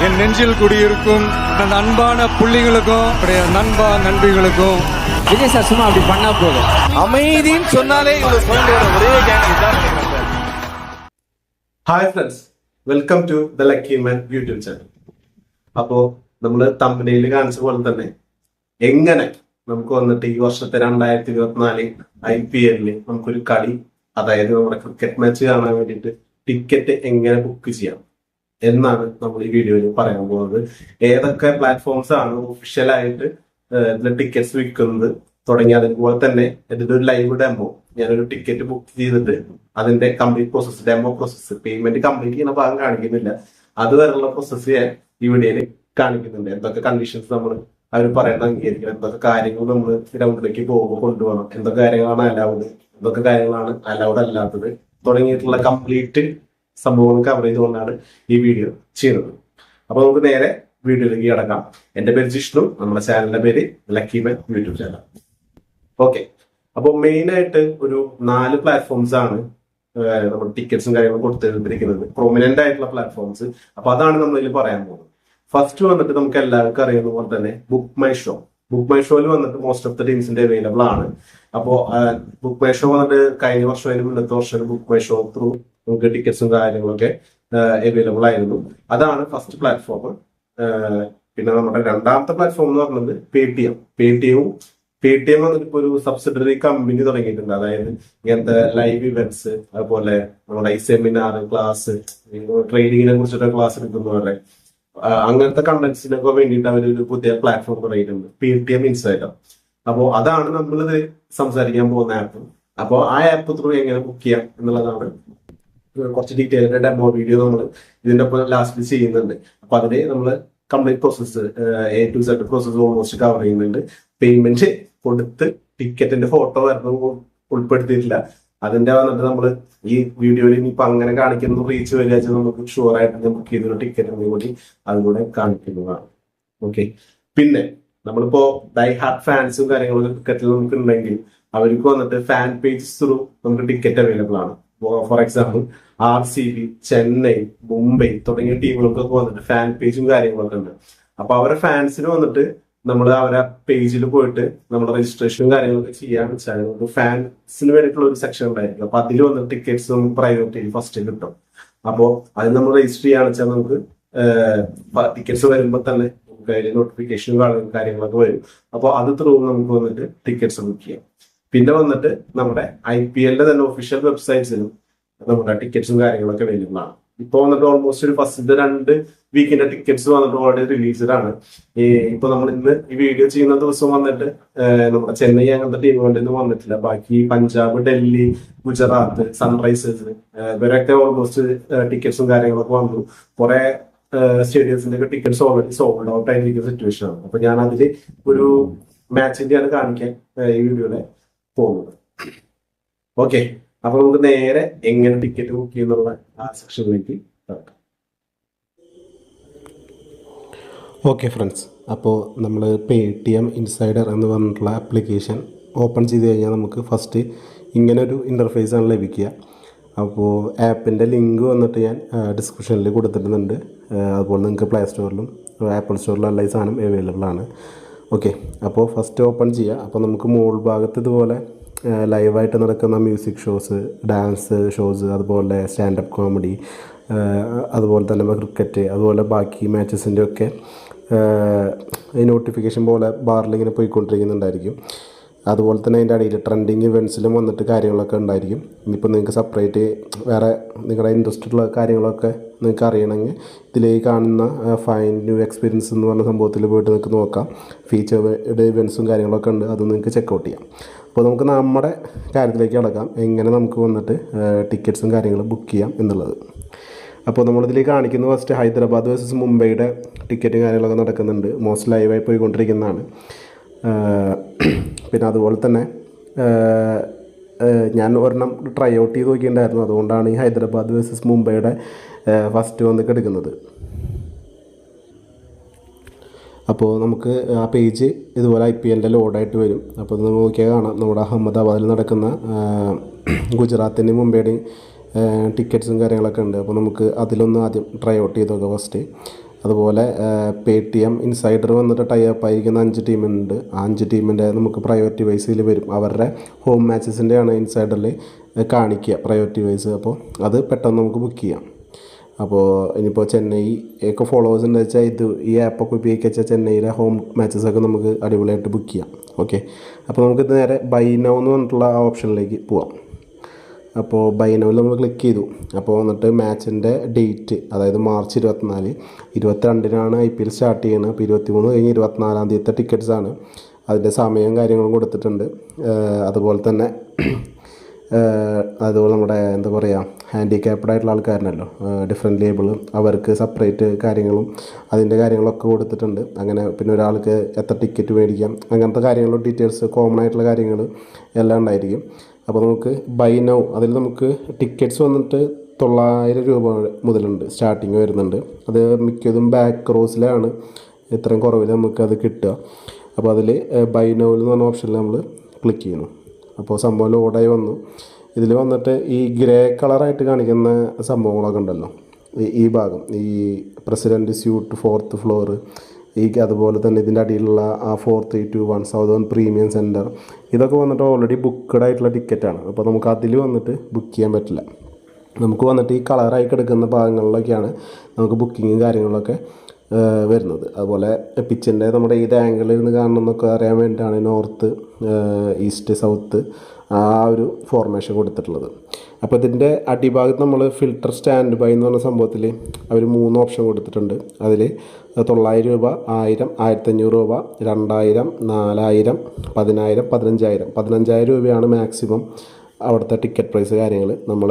என் நெஞ்சில் குடியிருக்கும் அந்த அன்பான புள்ளிகளுக்கும் நண்பா நண்பிகளுக்கும் விஜய் சார் சும்மா அப்படி பண்ணா போதும். அமைதின்னு சொன்னாலே இவ்வளவு சொல்ல ஒரே கேங் தான். Hi friends, welcome to the Lucky Man YouTube channel. അപ്പോ നമ്മള് തമ്പനയിൽ കാണിച്ച പോലെ തന്നെ എങ്ങനെ നമുക്ക് വന്നിട്ട് ഈ വർഷത്തെ 2024 IPL നമുക്കൊരു കളി, അതായത് നമ്മുടെ ക്രിക്കറ്റ് മാച്ച് കാണാൻ വേണ്ടിയിട്ട് ടിക്കറ്റ് എങ്ങനെ ബുക്ക് ചെയ്യാം എന്നാണ് നമ്മൾ ഈ വീഡിയോയിൽ പറയാൻ പോകുന്നത്. ഏതൊക്കെ പ്ലാറ്റ്ഫോംസ് ആണ് ഒഫീഷ്യലായിട്ട് ഇതിൽ ടിക്കറ്റ്സ് വിൽക്കുന്നത് തുടങ്ങി, അതുപോലെ തന്നെ ഇതിന്റെ ഒരു ലൈവ് ഡെമോ, ഞാനൊരു ടിക്കറ്റ് ബുക്ക് ചെയ്തിട്ട് അതിന്റെ complete process, demo process, payment complete ചെയ്യുന്ന ഭാഗം കാണിക്കുന്നില്ല, അതുവരെയുള്ള പ്രോസസ്സ് ഞാൻ ഈ വീഡിയോയിൽ കാണിക്കുന്നുണ്ട്. എന്തൊക്കെ കണ്ടീഷൻസ് നമ്മൾ അവർ പറയുന്നത് അംഗീകരിക്കണം, എന്തൊക്കെ കാര്യങ്ങൾ നമ്മൾ ഗ്രൗണ്ടിലേക്ക് പോകുമ്പോൾ കൊണ്ടുപോകണം, എന്തൊക്കെ കാര്യങ്ങളാണ് അലൗഡ്, എന്തൊക്കെ കാര്യങ്ങളാണ് അലൗഡ് അല്ലാത്തത് തുടങ്ങിയിട്ടുള്ള കംപ്ലീറ്റ് സംഭവങ്ങൾ കവർ ചെയ്തുകൊണ്ടാണ് ഈ വീഡിയോ ചെയ്യുന്നത്. അപ്പൊ നമുക്ക് നേരെ വീഡിയോയിലേക്ക് കിടക്കാം. എന്റെ പേര് ജിഷ്ണു, നമ്മുടെ ചാനലിന്റെ പേര് lucky Man YouTube channel. Okay, അപ്പൊ മെയിൻ ആയിട്ട് ഒരു 4 പ്ലാറ്റ്ഫോംസ് ആണ് നമ്മൾ ടിക്കറ്റ്സും കാര്യങ്ങളും കൊടുത്തിരിക്കുന്നത്, പ്രൊമിനന്റ് ആയിട്ടുള്ള പ്ലാറ്റ്ഫോംസ്. അപ്പൊ അതാണ് നമ്മൾ ഇതിൽ പറയാൻ പോകുന്നത്. ഫസ്റ്റ് വന്നിട്ട് നമുക്ക് എല്ലാവർക്കും അറിയുന്ന പോലെ തന്നെ book my show. Book my ഷോയിൽ വന്നിട്ട് മോസ്റ്റ് ഓഫ് ദ ടീംസിന്റെ അവൈലബിൾ ആണ്. അപ്പോ ബുക്ക് മൈ ഷോ വന്നിട്ട് കഴിഞ്ഞ വർഷം അതിന് മുന്നത്തെ വർഷം ബുക്ക് മൈ ഷോ ത്രൂ നമുക്ക് ടിക്കറ്റ്സും കാര്യങ്ങളൊക്കെ അവൈലബിൾ ആയിരുന്നു. അതാണ് ഫസ്റ്റ് പ്ലാറ്റ്ഫോം. പിന്നെ നമ്മുടെ രണ്ടാമത്തെ പ്ലാറ്റ്ഫോം എന്ന് പറയുന്നത് പേടിഎം വന്നിട്ട് ഇപ്പൊ ഒരു സബ്സിഡറി കമ്പനി തുടങ്ങിയിട്ടുണ്ട്. അതായത് ഇങ്ങനത്തെ ലൈവ് ഇവന്റ്സ്, അതുപോലെ നമ്മുടെ സെമിനാർ, ക്ലാസ്, ട്രെയിനിങ്ങിനെ കുറിച്ചിട്ട് ക്ലാസ് എടുക്കുന്നവരെ അങ്ങനത്തെ കണ്ടന്റ്സിനൊക്കെ വേണ്ടിയിട്ട് അവരൊരു പുതിയ പ്ലാറ്റ്ഫോം തുടങ്ങിയിട്ടുണ്ട്, പേടിഎം ഇൻസൈഡർ. അപ്പോൾ അതാണ് നമ്മളിത് സംസാരിക്കാൻ പോകുന്ന ആപ്പ്. അപ്പോൾ ആ ആപ്പ് ത്രൂ എങ്ങനെ ബുക്ക് ചെയ്യാം എന്നുള്ളതാണ് കുറച്ച് ഡീറ്റെയിൽഡ് ഡെമോ വീഡിയോ നമ്മൾ ഇതിന്റെ ഒപ്പം ലാസ്റ്റ് ചെയ്യുന്നുണ്ട്. അപ്പൊ അതിന് നമ്മൾ complete process A to Z process almost cover ചെയ്യുന്നുണ്ട്. പേയ്മെന്റ് കൊടുത്ത് ടിക്കറ്റിന്റെ ഫോട്ടോ വരുന്നത് ഉൾപ്പെടുത്തിയിട്ടില്ല. അതിന്റെ വന്നിട്ട് നമ്മൾ ഈ വീഡിയോയിൽ ഇനിയിപ്പോ അങ്ങനെ കാണിക്കുന്ന റീച്ച് വരിക നമുക്ക് ഷുവർ ആയിട്ട് ബുക്ക് ചെയ്തൊരു ടിക്കറ്റിനെ കൂടി അതുകൂടെ കാണിക്കുന്നതാണ്. ഓക്കെ, പിന്നെ നമ്മളിപ്പോ ഡൈ ഹാർട്ട് ഫാൻസും കാര്യങ്ങളൊക്കെ ക്രിക്കറ്റിൽ നമുക്ക് ഉണ്ടെങ്കിൽ അവർക്ക് വന്നിട്ട് ഫാൻ പേജസ് ത്രൂ നമുക്ക് ടിക്കറ്റ് അവൈലബിൾ ആണ്. For example RCB, Chennai, Mumbai തുടങ്ങിയ ടീമുകൾക്കൊക്കെ വന്നിട്ട് ഫാൻ പേജും കാര്യങ്ങളൊക്കെ ഉണ്ട്. അപ്പൊ അവരുടെ ഫാൻസിന് വന്നിട്ട് നമ്മൾ അവരെ പേജിൽ പോയിട്ട് നമ്മുടെ രജിസ്ട്രേഷനും കാര്യങ്ങളൊക്കെ ചെയ്യാന്ന് വെച്ചാൽ നമുക്ക് ഫാൻസിന് വേണ്ടിയിട്ടുള്ള ഒരു സെക്ഷൻ ഉണ്ടായിരിക്കും. അപ്പൊ അതിൽ വന്നിട്ട് ടിക്കറ്റ്സ് നമുക്ക് പ്രയോറിറ്റി ഫസ്റ്റ് കിട്ടും. അപ്പോൾ അത് നമ്മൾ രജിസ്റ്റർ ചെയ്യാന്ന് വെച്ചാൽ നമുക്ക് ടിക്കറ്റ്സ് വരുമ്പോൾ തന്നെ നമുക്ക് അതിൽ നോട്ടിഫിക്കേഷനും കാര്യങ്ങളൊക്കെ വരും. അപ്പോൾ അത് ത്രൂ നമുക്ക് വന്നിട്ട് ടിക്കറ്റ്സ് ബുക്ക് ചെയ്യാം. പിന്നെ വന്നിട്ട് നമ്മുടെ IPL തന്നെ ഒഫീഷ്യൽ വെബ്സൈറ്റ്സിലും നമ്മുടെ ടിക്കറ്റ്സും കാര്യങ്ങളൊക്കെ അവൈലബിൾ ആണ്. ഇപ്പൊ വന്നിട്ട് ഓൾമോസ്റ്റ് ഒരു ഫസ്റ്റ് 2 വീക്കിന്റെ ടിക്കറ്റ്സ് വന്നിട്ട് ഓൾറെഡി റിലീസ്ഡ് ആണ്. ഇപ്പൊ നമ്മൾ ഇന്ന് ഈ വീഡിയോ ചെയ്യുന്ന ദിവസം വന്നിട്ട് നമ്മുടെ ചെന്നൈ അങ്ങനത്തെ ടീമുകളിൽ വന്നിട്ടില്ല. ബാക്കി പഞ്ചാബ്, ഡൽഹി, ഗുജറാത്ത്, സൺറൈസേഴ്സ് ഇവരൊക്കെ ഓൾമോസ്റ്റ് ടിക്കറ്റ്സും കാര്യങ്ങളൊക്കെ വന്നു. കുറെ സ്റ്റേഡിയംസിന്റെ ഒക്കെ ടിക്കറ്റ്സ് ഓൾറെഡി സോൾഡ് ഔട്ട് ആയിരിക്കുന്ന സിറ്റുവേഷൻ ആണ്. അപ്പൊ ഞാൻ അതിൽ ഒരു മാച്ചിന്റെയാണ് കാണിക്കാൻ ഈ വീഡിയോയിലെ പോകുന്നത്. ഓക്കെ, അപ്പൊ നമുക്ക് നേരെ എങ്ങനെ ടിക്കറ്റ് ബുക്ക് ചെയ്യുന്നുള്ള ആ സെക്ഷനിലേക്ക് കിടക്കാം. ഓക്കെ ഫ്രണ്ട്സ്, അപ്പോൾ നമ്മൾ പേടിഎം ഇൻസൈഡർ എന്ന് പറഞ്ഞിട്ടുള്ള ആപ്ലിക്കേഷൻ ഓപ്പൺ ചെയ്ത് കഴിഞ്ഞാൽ നമുക്ക് ഫസ്റ്റ് ഇങ്ങനൊരു ഇൻ്റർഫേസാണ് ലഭിക്കുക. അപ്പോൾ ആപ്പിൻ്റെ ലിങ്ക് വന്നിട്ട് ഞാൻ ഡിസ്ക്രിപ്ഷനിൽ കൊടുത്തിട്ടുണ്ട്. അതുപോലെ നിങ്ങൾക്ക് പ്ലേ സ്റ്റോറിലും ആപ്പിൾ സ്റ്റോറിലും എല്ലാ സാധനം അവൈലബിൾ ആണ്. ഓക്കെ, അപ്പോൾ ഫസ്റ്റ് ഓപ്പൺ ചെയ്യുക. അപ്പോൾ നമുക്ക് മുകൾ ഭാഗത്ത് ഇതുപോലെ ലൈവായിട്ട് നടക്കുന്ന മ്യൂസിക് ഷോസ്, ഡാൻസ് ഷോസ്, അതുപോലെ സ്റ്റാൻഡപ്പ് കോമഡി, അതുപോലെ തന്നെ ക്രിക്കറ്റ്, അതുപോലെ ബാക്കി മാച്ചസിൻ്റെ ഒക്കെ നോട്ടിഫിക്കേഷൻ പോലെ ബാറിൽ ഇങ്ങനെ പോയിക്കൊണ്ടിരിക്കുന്നുണ്ടായിരിക്കും. അതുപോലെ തന്നെ അതിൻ്റെ അടിയിൽ ട്രെൻഡിങ് ഇവൻറ്റ്സിലും വന്നിട്ട് കാര്യങ്ങളൊക്കെ ഉണ്ടായിരിക്കും. ഇനിയിപ്പോൾ നിങ്ങൾക്ക് സെപ്പറേറ്റ് വേറെ നിങ്ങളുടെ ഇൻട്രസ്റ്റ് ഉള്ള കാര്യങ്ങളൊക്കെ നിങ്ങൾക്ക് അറിയണമെങ്കിൽ ഇതിലേക്ക് കാണുന്ന ഫൈൻ ന്യൂ എക്സ്പീരിയൻസ് എന്ന് പറഞ്ഞ സംഭവത്തിൽ പോയിട്ട് നിങ്ങൾക്ക് നോക്കാം. ഫീച്ചേർഡ് ഇവൻറ്റ്സും കാര്യങ്ങളൊക്കെ ഉണ്ട്, അത് നിങ്ങൾക്ക് ചെക്കൗട്ട് ചെയ്യാം. അപ്പോൾ നമുക്ക് നമ്മുടെ കാര്യത്തിലേക്ക് കടക്കാം, എങ്ങനെ നമുക്ക് വന്നിട്ട് ടിക്കറ്റ്സും കാര്യങ്ങളും ബുക്ക് ചെയ്യാം എന്നുള്ളത്. അപ്പോൾ നമ്മളിതിലേക്ക് കാണിക്കുന്നത് ഫസ്റ്റ് ഹൈദരാബാദ് വേഴ്സസ് മുംബൈയുടെ ടിക്കറ്റും കാര്യങ്ങളൊക്കെ നടക്കുന്നുണ്ട്. മോസ്റ്റ് ലൈവായി പോയിക്കൊണ്ടിരിക്കുന്നതാണ്. പിന്നെ അതുപോലെ തന്നെ ഞാൻ ഒരെണ്ണം ട്രൈ ഔട്ട് ചെയ്ത് നോക്കിയിട്ടുണ്ടായിരുന്നു. അതുകൊണ്ടാണ് ഈ ഹൈദരാബാദ് വേഴ്സസ് മുംബൈയുടെ ഫസ്റ്റ് വന്ന് എടുക്കുന്നത്. അപ്പോൾ നമുക്ക് ആ പേജ് ഇതുപോലെ IPLൻ്റെ ലോഡായിട്ട് വരും. അപ്പോൾ ഇത് നോക്കിയാൽ കാണാം നമ്മുടെ അഹമ്മദാബാദിൽ നടക്കുന്ന ഗുജറാത്തിൻ്റെയും മുംബൈയുടെയും ടിക്കറ്റ്സും കാര്യങ്ങളൊക്കെ ഉണ്ട്. അപ്പോൾ നമുക്ക് അതിലൊന്ന് ആദ്യം ട്രൈ ഔട്ട് ചെയ്ത് നോക്കാം ഫസ്റ്റ്. അതുപോലെ Paytm ഇൻസൈഡർ വന്നിട്ട് ടൈ അപ്പ് ആയിരിക്കുന്ന 5 ടീമുണ്ട്. ആ 5 ടീമിൻ്റെ നമുക്ക് പ്രയോറിറ്റി വൈസിൽ വരും. അവരുടെ ഹോം മാച്ചസിൻ്റെയാണ് ഇൻസൈഡറിൽ കാണിക്കുക പ്രയോറിറ്റി വൈസ്. അപ്പോൾ അത് പെട്ടെന്ന് നമുക്ക് ബുക്ക് ചെയ്യാം. അപ്പോൾ ഇനിയിപ്പോൾ ചെന്നൈ ഒക്കെ ഫോളോവേഴ്സ് ഉണ്ട് വെച്ചാൽ ഈ ആപ്പൊക്കെ ഉപയോഗിക്കുക വെച്ചാൽ ചെന്നൈയിലെ ഹോം മാച്ചസൊക്കെ നമുക്ക് അടിപൊളിയായിട്ട് ബുക്ക് ചെയ്യാം. ഓക്കെ, അപ്പോൾ നമുക്കിത് നേരെ ബൈ നൗ എന്ന് പറഞ്ഞിട്ടുള്ള ആ ഓപ്ഷനിലേക്ക് പോവാം. അപ്പോൾ ബൈ നൗവിൽ നമ്മൾ ക്ലിക്ക് ചെയ്തു. അപ്പോൾ വന്നിട്ട് മാച്ചിൻ്റെ ഡേറ്റ്, അതായത് മാർച്ച് 24, 22-നാണ് IPL സ്റ്റാർട്ട് ചെയ്യുന്നത്. അപ്പോൾ 23 കഴിഞ്ഞ് 24-ാം തീയതിത്തെ ടിക്കറ്റ്സാണ്. അതിൻ്റെ സമയവും കാര്യങ്ങളും കൊടുത്തിട്ടുണ്ട്. അതുപോലെ തന്നെ അതുപോലെ നമ്മുടെ എന്താ പറയുക, ഹാൻഡിക്യാപ്ഡ് ആയിട്ടുള്ള ആൾക്കാരുണ്ടല്ലോ, ഡിഫറെൻറ്റ് ലേബിൾ, അവർക്ക് സെപ്പറേറ്റ് കാര്യങ്ങളും അതിൻ്റെ കാര്യങ്ങളൊക്കെ കൊടുത്തിട്ടുണ്ട്. അങ്ങനെ പിന്നെ ഒരാൾക്ക് എത്ര ടിക്കറ്റ് മേടിക്കാം, അങ്ങനത്തെ കാര്യങ്ങളും ഡീറ്റെയിൽസ്, കോമൺ ആയിട്ടുള്ള കാര്യങ്ങൾ എല്ലാം ഉണ്ടായിരിക്കും. അപ്പോൾ നമുക്ക് ബൈ നൗ അതിൽ നമുക്ക് ടിക്കറ്റ്സ് വന്നിട്ട് 900 രൂപ മുതലുണ്ട് സ്റ്റാർട്ടിങ് വരുന്നുണ്ട്. അത് മിക്കതും ബാക്ക് റോസിലാണ് ഇത്രയും കുറവിൽ നമുക്കത് കിട്ടുക. അപ്പോൾ അതിൽ ബൈ നൗവിൽ എന്ന് പറഞ്ഞ ഓപ്ഷനിൽ നമ്മൾ ക്ലിക്ക് ചെയ്യുന്നു. അപ്പോൾ സംഭവം ലോഡായി വന്നു. ഇതിൽ വന്നിട്ട് ഈ ഗ്രേ കളറായിട്ട് കാണിക്കുന്ന സംഭവങ്ങളൊക്കെ ഉണ്ടല്ലോ, ഈ ഭാഗം, ഈ പ്രസിഡൻറ്റ് സ്യൂട്ട് 4th ഫ്ലോർ, അതുപോലെ തന്നെ ഇതിൻ്റെ അടിയിലുള്ള ആ 4321 സൗതേൺ പ്രീമിയം സെൻറ്റർ, ഇതൊക്കെ വന്നിട്ട് ഓൾറെഡി ബുക്ക്ഡ് ആയിട്ടുള്ള ടിക്കറ്റാണ്. അപ്പോൾ നമുക്ക് അതിൽ വന്നിട്ട് ബുക്ക് ചെയ്യാൻ പറ്റില്ല. നമുക്ക് വന്നിട്ട് ഈ കളറായി കിടക്കുന്ന ഭാഗങ്ങളിലൊക്കെയാണ് നമുക്ക് ബുക്കിങ്ങും കാര്യങ്ങളൊക്കെ വരുന്നത്. അതുപോലെ പിച്ചിൻ്റെ നമ്മുടെ ഏത് ആംഗിളിൽ നിന്ന് കാണണമെന്നൊക്കെ അറിയാൻ വേണ്ടിയിട്ടാണ് നോർത്ത്, ഈസ്റ്റ്, സൗത്ത് ആ ഒരു ഫോർമേഷൻ കൊടുത്തിട്ടുള്ളത്. അപ്പോൾ ഇതിൻ്റെ അടിഭാഗത്ത് നമ്മൾ ഫിൽട്ടർ സ്റ്റാൻഡ് ബൈ എന്ന് പറഞ്ഞ സംഭവത്തിൽ അവർ 3 ഓപ്ഷൻ കൊടുത്തിട്ടുണ്ട്. അതിൽ 900 രൂപ, 1000, 1500 രൂപ, 2000, 4000, 10000, 15000. 15000 രൂപയാണ് മാക്സിമം അവിടുത്തെ ടിക്കറ്റ് പ്രൈസ് കാര്യങ്ങൾ. നമ്മൾ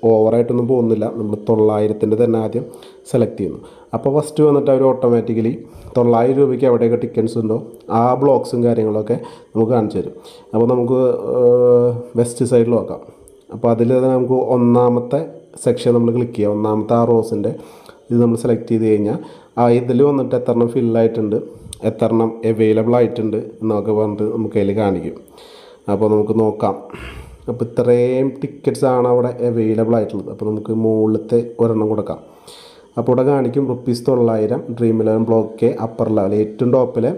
ഓവറായിട്ടൊന്നും പോകുന്നില്ല. നമ്മൾ 900-ൻ്റെ തന്നെ ആദ്യം സെലക്ട് ചെയ്യുന്നു. അപ്പോൾ ഫസ്റ്റ് വന്നിട്ട് അവർ ഓട്ടോമാറ്റിക്കലി 900 രൂപയ്ക്ക് എവിടെയൊക്കെ ടിക്കറ്റ്സ് ഉണ്ടോ ആ ബ്ലോക്സും കാര്യങ്ങളൊക്കെ നമുക്ക് കാണിച്ചു തരും. അപ്പോൾ നമുക്ക് വെസ്റ്റ് സൈഡിൽ നോക്കാം. അപ്പോൾ അതിൽ നമുക്ക് ഒന്നാമത്തെ സെക്ഷൻ നമ്മൾ ക്ലിക്ക് ചെയ്യുക. ഒന്നാമത്തെ ആ റോസിൻ്റെ ഇത് നമ്മൾ സെലക്ട് ചെയ്ത് കഴിഞ്ഞാൽ ഇതിൽ വന്നിട്ട് എത്രണ്ണം ഫില്ലായിട്ടുണ്ട്, എത്രണ്ണം അവൈലബിൾ ആയിട്ടുണ്ട് എന്നൊക്കെ പറഞ്ഞിട്ട് നമുക്ക് അതിൽ കാണിക്കും. അപ്പോൾ നമുക്ക് നോക്കാം. അപ്പോൾ ഇത്രയും ടിക്കറ്റ്സാണ് അവിടെ അവൈലബിൾ ആയിട്ടുള്ളത്. അപ്പോൾ നമുക്ക് മുകളിലത്തെ ഒരെണ്ണം കൊടുക്കാം. അപ്പോൾ ഇവിടെ കാണിക്കും ₹900 Dream11 block A upper level, ഏറ്റവും ടോപ്പിലെ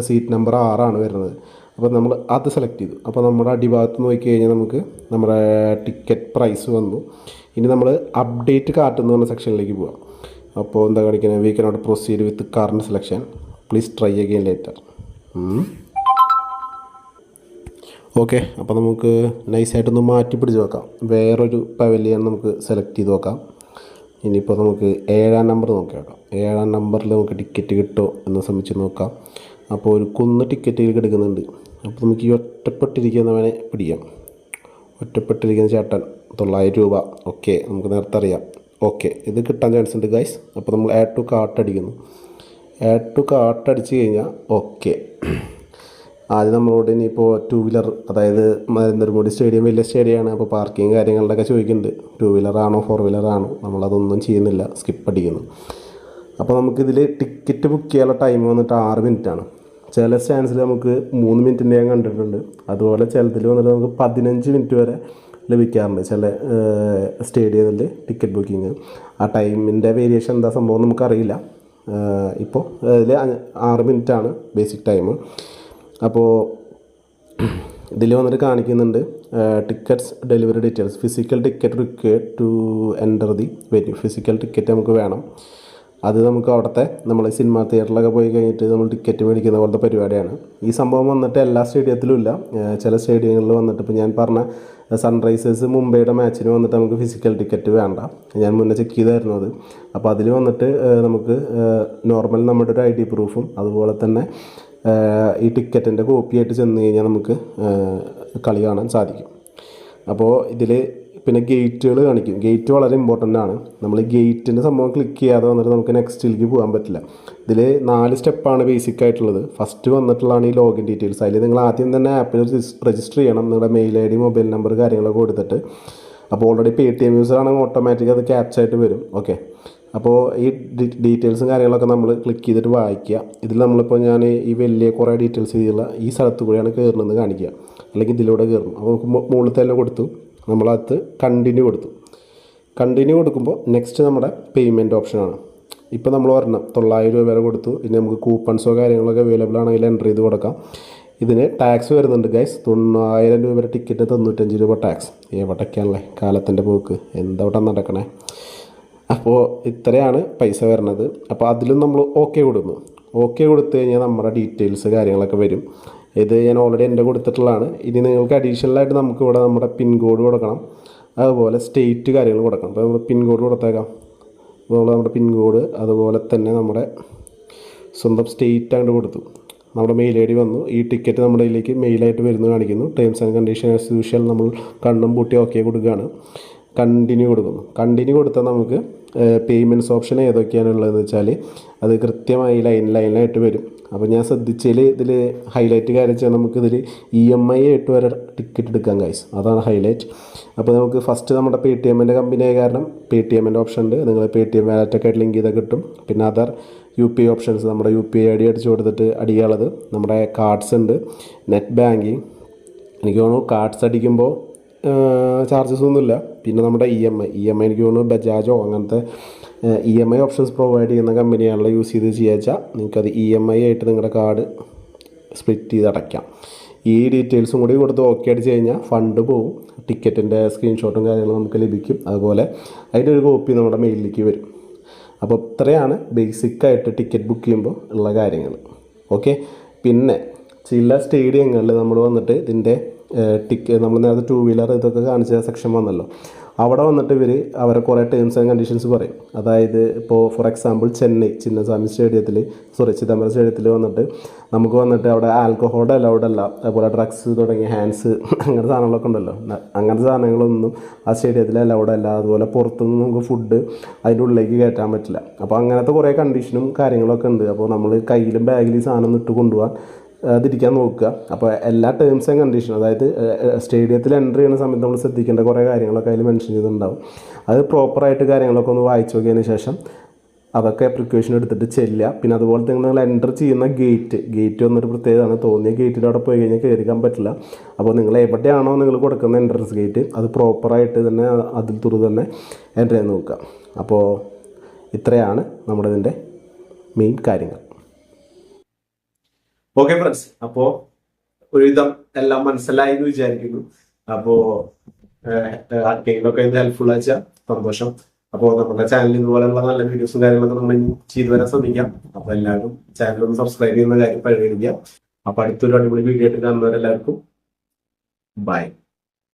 സീറ്റ് നമ്പർ 6 വരുന്നത്. അപ്പോൾ നമ്മൾ അത് സെലക്ട് ചെയ്തു. അപ്പോൾ നമ്മുടെ അടിഭാഗത്ത് നോക്കി കഴിഞ്ഞാൽ നമുക്ക് നമ്മുടെ ടിക്കറ്റ് പ്രൈസ് വന്നു. ഇനി നമ്മൾ അപ്ഡേറ്റ് കാർട്ട് എന്ന് പറഞ്ഞ സെക്ഷനിലേക്ക് പോകാം. അപ്പോൾ എന്താ കാണിക്കുന്നത്, we cannot proceed with current selection, please try again later. Okay, അപ്പോൾ നമുക്ക് നൈസായിട്ടൊന്ന് മാറ്റി പിടിച്ച് നോക്കാം. വേറൊരു പവലിയൻ നമുക്ക് സെലക്ട് ചെയ്ത് നോക്കാം. ഇനിയിപ്പോൾ നമുക്ക് 7-ാം നമ്പർ നോക്കി നോക്കാം. 7-ാം നമ്പറിൽ നമുക്ക് ടിക്കറ്റ് കിട്ടുമോ എന്ന് ശ്രമിച്ച് നോക്കാം. അപ്പോൾ ഒരു കുന്ന് ടിക്കറ്റിൽ കിടക്കുന്നുണ്ട്. അപ്പോൾ നമുക്ക് ഈ ഒറ്റപ്പെട്ടിരിക്കുന്നവനെ പിടിക്കാം. ഒറ്റപ്പെട്ടിരിക്കുന്ന ചേട്ടൻ 900 രൂപ. ഓക്കെ, നമുക്ക് നേരത്തെ അറിയാം. ഓക്കെ, ഇത് കിട്ടാൻ ചാൻസ് ഉണ്ട് ഗൈസ്. അപ്പോൾ നമ്മൾ ആഡ് ടു കാർട്ട് അടിക്കുന്നു. ആഡ് ടു കാർട്ട് അടിച്ച് കഴിഞ്ഞാൽ ഓക്കെ, ആദ്യം നമ്മളോട് ഇനിയിപ്പോൾ 2 വീലർ, അതായത് നരേന്ദ്രമോദി സ്റ്റേഡിയം വലിയ സ്റ്റേഡിയമാണ്. അപ്പോൾ പാർക്കിങ് കാര്യങ്ങളുടെയൊക്കെ ചോദിക്കുന്നുണ്ട്. 2 വീലറാണോ 4 വീലറാണോ, നമ്മളതൊന്നും ചെയ്യുന്നില്ല, സ്കിപ്പ് അടിക്കുന്നു. അപ്പോൾ നമുക്കിതിൽ ടിക്കറ്റ് ബുക്ക് ചെയ്യാനുള്ള ടൈം വന്നിട്ട് 6 മിനിറ്റാണ്. ചില സ്റ്റാൻഡ്സിൽ നമുക്ക് 3 മിനിറ്റിൻ്റെ ഞാൻ കണ്ടിട്ടുണ്ട്. അതുപോലെ ചിലതിൽ വന്നിട്ട് നമുക്ക് 15 മിനിറ്റ് വരെ ലഭിക്കാറുണ്ട് ചില സ്റ്റേഡിയത്തിൽ ടിക്കറ്റ് ബുക്കിങ്. ആ ടൈമിൻ്റെ വേരിയേഷൻ എന്താ സംഭവം നമുക്കറിയില്ല. ഇപ്പോൾ ഇതിൽ 6 മിനിറ്റാണ് ബേസിക് ടൈം. അപ്പോൾ ഇതിൽ വന്നിട്ട് കാണിക്കുന്നുണ്ട് tickets delivery details, physical ticket required to enter the venue. Physical ticket നമുക്ക് വേണം. അത് നമുക്ക് അവിടുത്തെ നമ്മൾ സിനിമ തിയേറ്ററിലൊക്കെ പോയി കഴിഞ്ഞിട്ട് നമ്മൾ ടിക്കറ്റ് മേടിക്കുന്ന പോലത്തെ പരിപാടിയാണ്. ഈ സംഭവം വന്നിട്ട് എല്ലാ സ്റ്റേഡിയത്തിലും ഇല്ല. ചില സ്റ്റേഡിയങ്ങളിൽ വന്നിട്ട് ഇപ്പോൾ ഞാൻ പറഞ്ഞ സൺറൈസേഴ്സ് മുംബൈയുടെ മാച്ചിന് വന്നിട്ട് നമുക്ക് ഫിസിക്കൽ ടിക്കറ്റ് വേണ്ട. ഞാൻ മുന്നേ ചെക്ക് ചെയ്തായിരുന്നു അത്. അപ്പോൾ അതിൽ വന്നിട്ട് നമുക്ക് നോർമൽ നമ്മുടെ ഒരു ID പ്രൂഫും അതുപോലെ തന്നെ ഈ ടിക്കറ്റിൻ്റെ കോപ്പിയായിട്ട് ചെന്ന് കഴിഞ്ഞാൽ നമുക്ക് കളി കാണാൻ സാധിക്കും. അപ്പോൾ ഇതിൽ പിന്നെ ഗേറ്റുകൾ കാണിക്കും. ഗേറ്റ് വളരെ ഇമ്പോർട്ടൻ്റ് ആണ്. നമ്മൾ ഗേറ്റിൻ്റെ സംഭവം ക്ലിക്ക് ചെയ്യാതെ വന്നിട്ട് നമുക്ക് നെക്സ്റ്റിലേക്ക് പോകാൻ പറ്റില്ല. ഇതിൽ 4 സ്റ്റെപ്പാണ് ബേസിക് ആയിട്ടുള്ളത്. ഫസ്റ്റ് വന്നിട്ടുള്ളതാണ് ഈ ലോഗിൻ ഡീറ്റെയിൽസ്. അതിൽ നിങ്ങൾ ആദ്യം തന്നെ ആപ്പിൽ രജിസ്റ്റർ ചെയ്യണം. നിങ്ങളുടെ മെയിൽ ID, മൊബൈൽ നമ്പർ കാര്യങ്ങളൊക്കെ കൊടുത്തിട്ട്. അപ്പോൾ ഓൾറെഡി Paytm യൂസർ ആണെങ്കിൽ ഓട്ടോമാറ്റിക് അത് ക്യാപ്ചായിട്ട് വരും. ഓക്കെ, അപ്പോൾ ഈ ഡീറ്റെയിൽസും കാര്യങ്ങളൊക്കെ നമ്മൾ ക്ലിക്ക് ചെയ്തിട്ട് വായിക്കുക. ഇതിൽ നമ്മളിപ്പോൾ ഞാൻ ഈ വലിയ കുറേ ഡീറ്റെയിൽസ് ചെയ്തുള്ള ഈ സ്ഥലത്ത് കൂടിയാണ് കയറുന്നത് കാണിക്കുക, അല്ലെങ്കിൽ ഇതിലൂടെ കയറണം. അപ്പോൾ നമുക്ക് മുകളിൽ തന്നെ കൊടുത്തു, നമ്മളത് കണ്ടിന്യൂ കൊടുത്തു. കണ്ടിന്യൂ കൊടുക്കുമ്പോൾ നെക്സ്റ്റ് നമ്മുടെ പേയ്മെൻറ്റ് ഓപ്ഷനാണ്. ഇപ്പോൾ നമ്മൾ പറഞ്ഞ 900 രൂപ വരെ കൊടുത്തു. ഇനി നമുക്ക് കൂപ്പൺസോ കാര്യങ്ങളൊക്കെ അവൈലബിൾ ആണെങ്കിൽ എൻ്റർ ചെയ്ത് കൊടുക്കാം. ഇതിന് ടാക്സ് വരുന്നുണ്ട് ഗൈസ്. 1000 രൂപ വരെ ടിക്കറ്റ് 95 രൂപ ടാക്സ്. എവിടേക്കാണല്ലേ കാലത്തിൻ്റെ പോക്ക്, എന്തവിടെ നടക്കണേ. അപ്പോൾ ഇത്രയാണ് പൈസ വരുന്നത്. അപ്പോൾ അതിലും നമ്മൾ ഓക്കെ കൊടുക്കുന്നു. ഓക്കെ കൊടുത്തു കഴിഞ്ഞാൽ നമ്മുടെ ഡീറ്റെയിൽസ് കാര്യങ്ങളൊക്കെ വരും. ഇത് ഞാൻ ഓൾറെഡി എൻ്റെ കൊടുത്തിട്ടുള്ളതാണ്. ഇനി നിങ്ങൾക്ക് അഡീഷണലായിട്ട് നമുക്ക് ഇവിടെ നമ്മുടെ പിൻ കോഡ് കൊടുക്കണം, അതുപോലെ സ്റ്റേറ്റ് കാര്യങ്ങൾ കൊടുക്കണം. അപ്പോൾ നമ്മൾ പിൻ കോഡ് കൊടുത്തേക്കാം. അപ്പോൾ നമ്മുടെ പിൻ കോഡ് അതുപോലെ തന്നെ നമ്മുടെ സ്വന്തം സ്റ്റേറ്റ് അങ്ങോട്ട് കൊടുത്തു. നമ്മുടെ മെയിൽ ഐ ഡി വന്നു. ഈ ടിക്കറ്റ് നമ്മുടെ ഇതിലേക്ക് മെയിലായിട്ട് വരുന്നു കാണിക്കുന്നു. Terms and condition as usual നമ്മൾ കണ്ണും പൂട്ടി ഓക്കെ കൊടുക്കുകയാണ്. കണ്ടിന്യൂ കൊടുക്കുന്നു. കണ്ടിന്യൂ കൊടുത്താൽ നമുക്ക് പേയ്മെൻറ്റ്സ് ഓപ്ഷൻ ഏതൊക്കെയാണുള്ളതെന്ന് വെച്ചാൽ അത് കൃത്യമായി ലൈനായിട്ട് വരും. അപ്പോൾ ഞാൻ ശ്രദ്ധിച്ചതിൽ ഇതിൽ ഹൈലൈറ്റ് കാര്യം വെച്ചാൽ നമുക്കിതിൽ EMI ആയിട്ട് വരെ ടിക്കറ്റ് എടുക്കാം ഗൈസ്. അതാണ് ഹൈലൈറ്റ്. അപ്പോൾ നമുക്ക് ഫസ്റ്റ് നമ്മുടെ Paytm കമ്പനി ആയ കാരണം Paytm ഓപ്ഷൻ ഉണ്ട്. നിങ്ങൾ Paytm വാലറ്റൊക്കെ ആയിട്ട് ലിങ്ക് ചെയ്താൽ കിട്ടും. പിന്നെ അതർ UPI ഓപ്ഷൻസ് നമ്മുടെ UPI ID അടിച്ച് കൊടുത്തിട്ട് അടിക്കാനുള്ളത്. നമ്മുടെ കാർഡ്സ് ഉണ്ട്, നെറ്റ് ബാങ്കിങ്. എനിക്ക് തോന്നുന്നു കാർഡ്സ് അടിക്കുമ്പോൾ ചാർജസ് ഒന്നുമില്ല. പിന്നെ നമ്മുടെ EMI എനിക്ക് തോന്നുന്നു ബജാജോ അങ്ങനത്തെ EMI ഓപ്ഷൻസ് പ്രൊവൈഡ് ചെയ്യുന്ന കമ്പനിയാണല്ലോ യൂസ് ചെയ്ത് ചെയ്യാച്ചാൽ നിങ്ങൾക്കത് EMI ആയിട്ട് നിങ്ങളുടെ കാർഡ് സ്പ്ലിറ്റ് ചെയ്ത് അടയ്ക്കാം. ഈ ഡീറ്റെയിൽസും കൂടി കൊടുത്ത് ഓക്കെ അടിച്ച് കഴിഞ്ഞാൽ ഫണ്ട് പോവും. ടിക്കറ്റിൻ്റെ സ്ക്രീൻഷോട്ടും കാര്യങ്ങളും നമുക്ക് ലഭിക്കും. അതുപോലെ അതിൻ്റെ ഒരു കോപ്പി നമ്മുടെ മെയിലിലേക്ക് വരും. അപ്പോൾ ഇത്രയാണ് ബേസിക്കായിട്ട് ടിക്കറ്റ് ബുക്ക് ചെയ്യുമ്പോൾ ഉള്ള കാര്യങ്ങൾ. ഓക്കെ. പിന്നെ ചില സ്റ്റേഡിയങ്ങളിൽ നമ്മൾ വന്നിട്ട് ഇതിൻ്റെ നമ്മൾ നേരത്തെ 2 വീലർ ഇതൊക്കെ കാണിച്ച സെക്ഷൻ വന്നല്ലോ, അവിടെ വന്നിട്ട് അവരെ കുറേ ടേംസ് ആൻഡ് കണ്ടീഷൻസ് പറയും. അതായത് ഇപ്പോൾ ഫോർ എക്സാമ്പിൾ ചിന്നസ്വാമി ചിദംബരം സ്റ്റേഡിയത്തിൽ വന്നിട്ട് നമുക്ക് വന്നിട്ട് അവിടെ ആൽക്കഹോൾ അലൗഡ് അല്ല, അതുപോലെ ഡ്രഗ്സ് തുടങ്ങിയ ഹാൻഡ്സ് അങ്ങനത്തെ സാധനങ്ങളൊക്കെ ഉണ്ടല്ലോ, അങ്ങനത്തെ സാധനങ്ങളൊന്നും ആ സ്റ്റേഡിയത്തിൽ അലൗഡ് അല്ല. അതുപോലെ പുറത്തുനിന്ന് നമുക്ക് ഫുഡ് അതിൻ്റെ ഉള്ളിലേക്ക് കയറ്റാൻ പറ്റില്ല. അപ്പോൾ അങ്ങനത്തെ കുറേ കണ്ടീഷനും കാര്യങ്ങളൊക്കെ ഉണ്ട്. അപ്പോൾ നമ്മൾ കയ്യിലും ബാഗിലും സാധനം ഇട്ട് കൊണ്ടുപോകാൻ അതിരിക്കാൻ നോക്കുക. അപ്പോൾ എല്ലാ ടേംസ് ആൻഡ് കണ്ടീഷൻ, അതായത് സ്റ്റേഡിയത്തിൽ എൻ്റർ ചെയ്യുന്ന സമയത്ത് നമ്മൾ ശ്രദ്ധിക്കേണ്ട കുറേ കാര്യങ്ങളൊക്കെ അതിൽ മെൻഷൻ ചെയ്തിട്ടുണ്ടാവും. അത് പ്രോപ്പറായിട്ട് കാര്യങ്ങളൊക്കെ ഒന്ന് വായിച്ചു നോക്കിയതിന് ശേഷം അതൊക്കെ പ്രിക്കോഷൻ എടുത്തിട്ട് ചെല്ലുക. പിന്നെ അതുപോലെ തന്നെ നിങ്ങൾ എൻ്റർ ചെയ്യുന്ന ഗേറ്റ് വന്നൊരു പ്രത്യേകതയാണ്. തോന്നിയ ഗേറ്റിൽ അവിടെ പോയി കഴിഞ്ഞാൽ കയറിക്കാൻ പറ്റില്ല. അപ്പോൾ നിങ്ങൾ എവിടെയാണോ നിങ്ങൾ കൊടുക്കുന്ന എൻട്രൻസ് ഗേറ്റ് അത് പ്രോപ്പറായിട്ട് തന്നെ അതിൽ തുറു തന്നെ എൻ്റർ ചെയ്യാൻ നോക്കുക. അപ്പോൾ ഇത്രയാണ് നമ്മുടെ ഇതിൻ്റെ മെയിൻ കാര്യങ്ങൾ. ഓക്കെ ഫ്രണ്ട്സ്, അപ്പോൾ ഒരുവിധം എല്ലാം മനസ്സിലായി എന്ന് വിചാരിക്കുന്നു. അപ്പോൾ ആർക്കെങ്കിലുമൊക്കെ ഇത് ഹെൽപ്ഫുൾ ആച്ചാൽ സന്തോഷം. അപ്പോൾ നമ്മുടെ ചാനലിൽ ഇതുപോലെയുള്ള നല്ല വീഡിയോസും കാര്യങ്ങളൊക്കെ നമ്മൾ ചെയ്തു വരാൻ ശ്രമിക്കാം. അപ്പോൾ എല്ലാവരും ചാനൽ ഒന്ന് സബ്സ്ക്രൈബ് ചെയ്യുന്ന കാര്യം പരിഗണിക്കുക. അപ്പോൾ അടുത്തൊരു അടിപൊളി വീഡിയോ ആയിട്ട് കാണുന്നവരെല്ലാവർക്കും ബൈ.